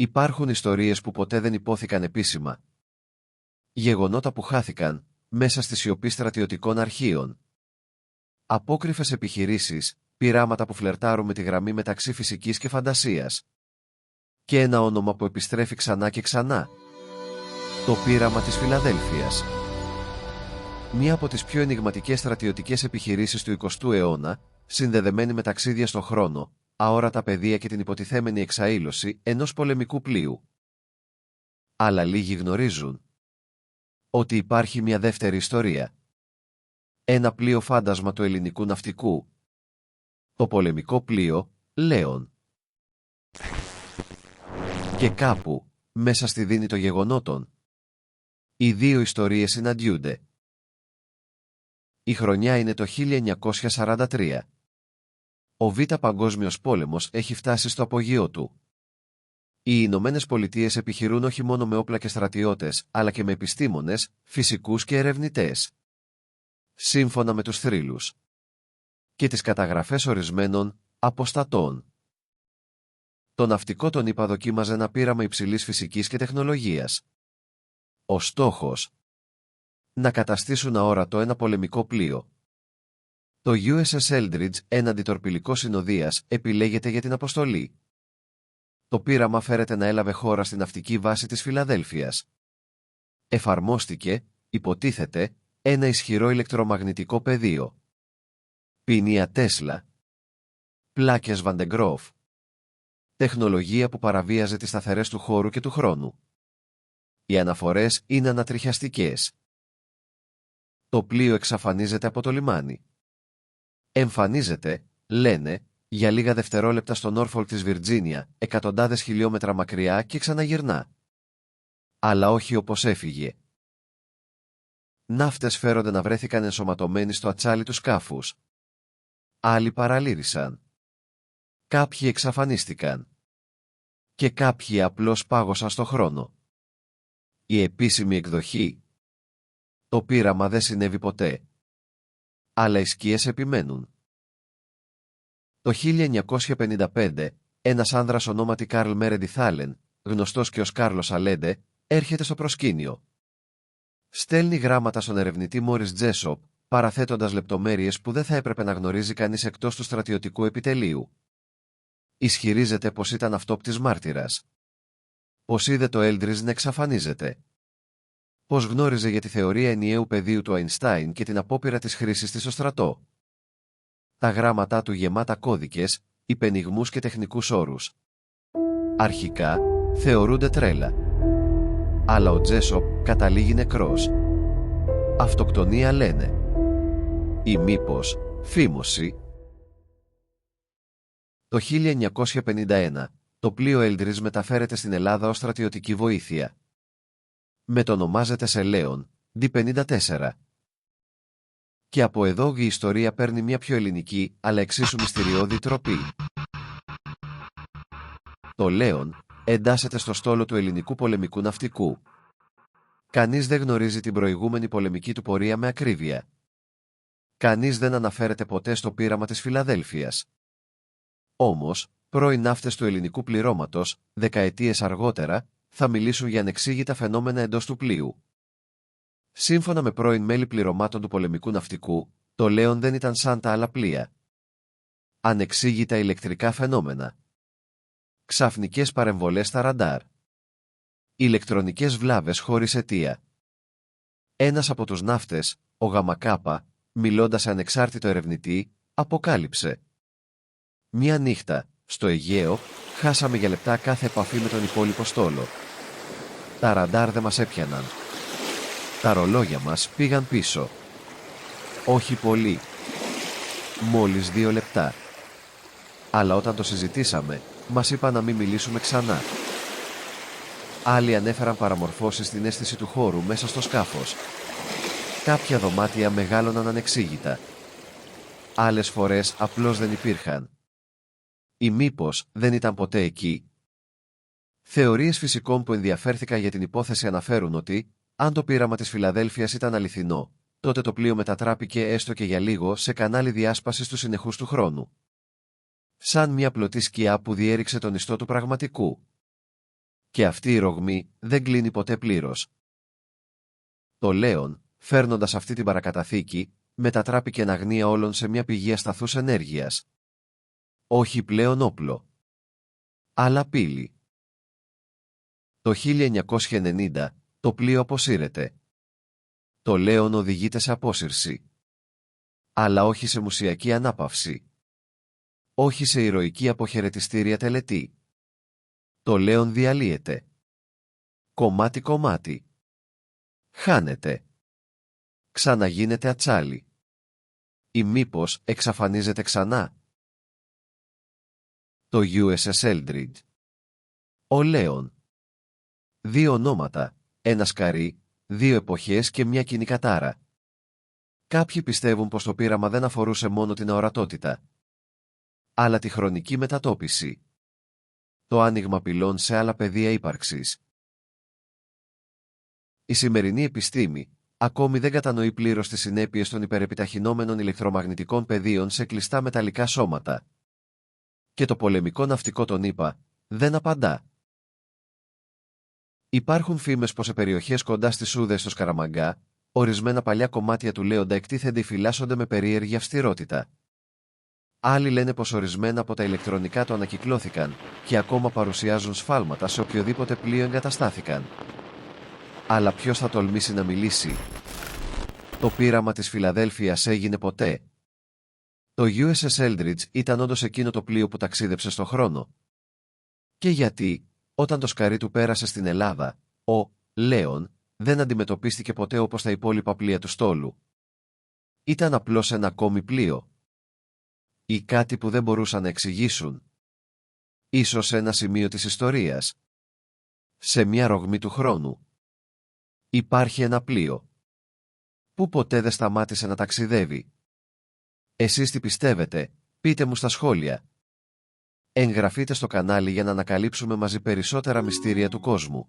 Υπάρχουν ιστορίες που ποτέ δεν υπόθηκαν επίσημα. Γεγονότα που χάθηκαν μέσα στη σιωπή στρατιωτικών αρχείων. Απόκρυφες επιχειρήσεις, πειράματα που φλερτάρουν με τη γραμμή μεταξύ φυσικής και φαντασίας. Και ένα όνομα που επιστρέφει ξανά και ξανά. Το πείραμα της Φιλαδέλφειας. Μία από τις πιο ενιγματικές στρατιωτικές επιχειρήσεις του 20ου αιώνα, συνδεδεμένη με ταξίδια στον χρόνο, αόρατα πεδία και την υποτιθέμενη εξαήλωση ενός πολεμικού πλοίου. Αλλά λίγοι γνωρίζουν ότι υπάρχει μια δεύτερη ιστορία. Ένα πλοίο φάντασμα του ελληνικού ναυτικού. Το πολεμικό πλοίο Λέων. Και κάπου, μέσα στη δίνη των γεγονότων, οι δύο ιστορίες συναντιούνται. Η χρονιά είναι το 1943. Ο Β' Παγκόσμιος Πόλεμος έχει φτάσει στο απογείο του. Οι Ηνωμένες Πολιτείες επιχειρούν όχι μόνο με όπλα και στρατιώτες, αλλά και με επιστήμονες, φυσικούς και ερευνητές. Σύμφωνα με τους θρύλους και τις καταγραφές ορισμένων αποστατών. Το ναυτικό των ΗΠΑ δοκίμαζε ένα πείραμα υψηλής φυσικής και τεχνολογίας. Ο στόχος: να καταστήσουν αόρατο ένα πολεμικό πλοίο. Το USS Eldridge, ένα αντιτορπιλικό συνοδείας, επιλέγεται για την αποστολή. Το πείραμα φέρεται να έλαβε χώρα στην ναυτική βάση της Φιλαδέλφειας. Εφαρμόστηκε, υποτίθεται, ένα ισχυρό ηλεκτρομαγνητικό πεδίο. Ποινία Τέσλα. Πλάκες Βαντεγκρόφ. Τεχνολογία που παραβίαζε τις σταθερές του χώρου και του χρόνου. Οι αναφορές είναι ανατριχιαστικές. Το πλοίο εξαφανίζεται από το λιμάνι. Εμφανίζεται, λένε, για λίγα δευτερόλεπτα στο Νόρφολκ της Βιρτζίνια, εκατοντάδες χιλιόμετρα μακριά και ξαναγυρνά. Αλλά όχι όπως έφυγε. Ναύτες φέρονται να βρέθηκαν ενσωματωμένοι στο ατσάλι του σκάφους. Άλλοι παραλήρησαν. Κάποιοι εξαφανίστηκαν. Και κάποιοι απλώς πάγωσαν στο χρόνο. Η επίσημη εκδοχή: το πείραμα δεν συνέβη ποτέ. Αλλά οι σκιές επιμένουν. Το 1955, ένας άνδρας ονόματι Καρλ Μέρεντιθ Άλεν, γνωστός και ως Κάρλος Αλέντε, έρχεται στο προσκήνιο. Στέλνει γράμματα στον ερευνητή Μόρις Τζέσοπ, παραθέτοντας λεπτομέρειες που δεν θα έπρεπε να γνωρίζει κανείς εκτός του στρατιωτικού επιτελείου. Ισχυρίζεται πως ήταν αυτόπτης μάρτυρας. Πως είδε το Eldridge να εξαφανίζεται. Πως γνώριζε για τη θεωρία ενιαίου πεδίου του Αϊνστάιν και την απόπειρα της χρήσης της στο στρατό. Τα γράμματά του γεμάτα κώδικες, υπενιγμούς και τεχνικούς όρους. Αρχικά, θεωρούνται τρέλα. Αλλά ο Τζέσοπ καταλήγει νεκρός. Αυτοκτονία λένε. Ή μήπως φήμωση. Το 1951, το πλοίο Eldridge μεταφέρεται στην Ελλάδα ως στρατιωτική βοήθεια. Μετονομάζεται σε Λέων, D54. Και από εδώ η ιστορία παίρνει μια πιο ελληνική, αλλά εξίσου μυστηριώδη τροπή. Το Λέων εντάσσεται στο στόλο του ελληνικού πολεμικού ναυτικού. Κανείς δεν γνωρίζει την προηγούμενη πολεμική του πορεία με ακρίβεια. Κανείς δεν αναφέρεται ποτέ στο πείραμα της Φιλαδέλφειας. Όμως, πρώην ναύτες του ελληνικού πληρώματος, δεκαετίες αργότερα, θα μιλήσουν για ανεξήγητα φαινόμενα εντός του πλοίου. Σύμφωνα με πρώην μέλη πληρωμάτων του πολεμικού ναυτικού, το Λέων δεν ήταν σαν τα άλλα πλοία. Ανεξήγητα ηλεκτρικά φαινόμενα. Ξαφνικές παρεμβολές στα ραντάρ. Ηλεκτρονικές βλάβες χωρίς αιτία. Ένας από τους ναύτες, ο Γαμακάπα, μιλώντας σε ανεξάρτητο ερευνητή, αποκάλυψε: «Μια νύχτα, στο Αιγαίο, χάσαμε για λεπτά κάθε επαφή με τον υπόλοιπο στόλο. Τα ραντάρ δεν μας έπιαναν. Τα ρολόγια μας πήγαν πίσω. Όχι πολύ. Μόλις 2 λεπτά. Αλλά όταν το συζητήσαμε, μας είπαν να μην μιλήσουμε ξανά». Άλλοι ανέφεραν παραμορφώσεις στην αίσθηση του χώρου μέσα στο σκάφος. Κάποια δωμάτια μεγάλωναν ανεξήγητα. Άλλες φορές απλώς δεν υπήρχαν. Ή μήπως δεν ήταν ποτέ εκεί. Θεωρίες φυσικών που ενδιαφέρθηκαν για την υπόθεση αναφέρουν ότι, αν το πείραμα της Φιλαδέλφειας ήταν αληθινό, τότε το πλοίο μετατράπηκε έστω και για λίγο σε κανάλι διάσπασης του συνεχούς του χρόνου. Σαν μια πλωτή σκιά που διέριξε τον ιστό του πραγματικού. Και αυτή η ρογμή δεν κλείνει ποτέ πλήρως. Το Λέον, φέρνοντας αυτή την παρακαταθήκη, μετατράπηκε εν αγνία όλων σε μια πηγή ασταθούς ενέργειας. Όχι πλέον όπλο, αλλά πύλη. Το 1990, το πλοίο αποσύρεται. Το Λέον οδηγείται σε απόσυρση. Αλλά όχι σε μουσιακή ανάπαυση. Όχι σε ηρωική αποχαιρετιστήρια τελετή. Το Λέον διαλύεται. Κομμάτι-κομμάτι. Χάνεται. Ξαναγίνεται ατσάλι. Ή μήπως εξαφανίζεται ξανά. Το USS Eldridge. Ο Λέον. 2 ονόματα, ένα σκαρί, 2 εποχές και μια κοινή κατάρα. Κάποιοι πιστεύουν πως το πείραμα δεν αφορούσε μόνο την αορατότητα, αλλά τη χρονική μετατόπιση. Το άνοιγμα πυλών σε άλλα πεδία ύπαρξης. Η σημερινή επιστήμη ακόμη δεν κατανοεί πλήρως τις συνέπειες των υπερεπιταχυνόμενων ηλεκτρομαγνητικών πεδίων σε κλειστά μεταλλικά σώματα. Και το πολεμικό ναυτικό των ΗΠΑ δεν απαντά. Υπάρχουν φήμες πως σε περιοχές κοντά στις Σούδες στο Σκαραμαγκά, ορισμένα παλιά κομμάτια του Λέοντα εκτίθενται ή φυλάσσονται με περίεργη αυστηρότητα. Άλλοι λένε πως ορισμένα από τα ηλεκτρονικά του ανακυκλώθηκαν και ακόμα παρουσιάζουν σφάλματα σε οποιοδήποτε πλοίο εγκαταστάθηκαν. Αλλά ποιος θα τολμήσει να μιλήσει? Το πείραμα της Φιλαδέλφειας έγινε ποτέ? Το USS Eldridge ήταν όντως εκείνο το πλοίο που ταξίδεψε στο χρόνο? Και γιατί, όταν το σκαρί του πέρασε στην Ελλάδα, ο Λέον δεν αντιμετωπίστηκε ποτέ όπως τα υπόλοιπα πλοία του στόλου? Ήταν απλώς ένα ακόμη πλοίο? Ή κάτι που δεν μπορούσαν να εξηγήσουν? Ίσως ένα σημείο της ιστορίας? Σε μια ρογμή του χρόνου? Υπάρχει ένα πλοίο που ποτέ δεν σταμάτησε να ταξιδεύει. Εσείς τι πιστεύετε? Πείτε μου στα σχόλια. Εγγραφείτε στο κανάλι για να ανακαλύψουμε μαζί περισσότερα μυστήρια του κόσμου.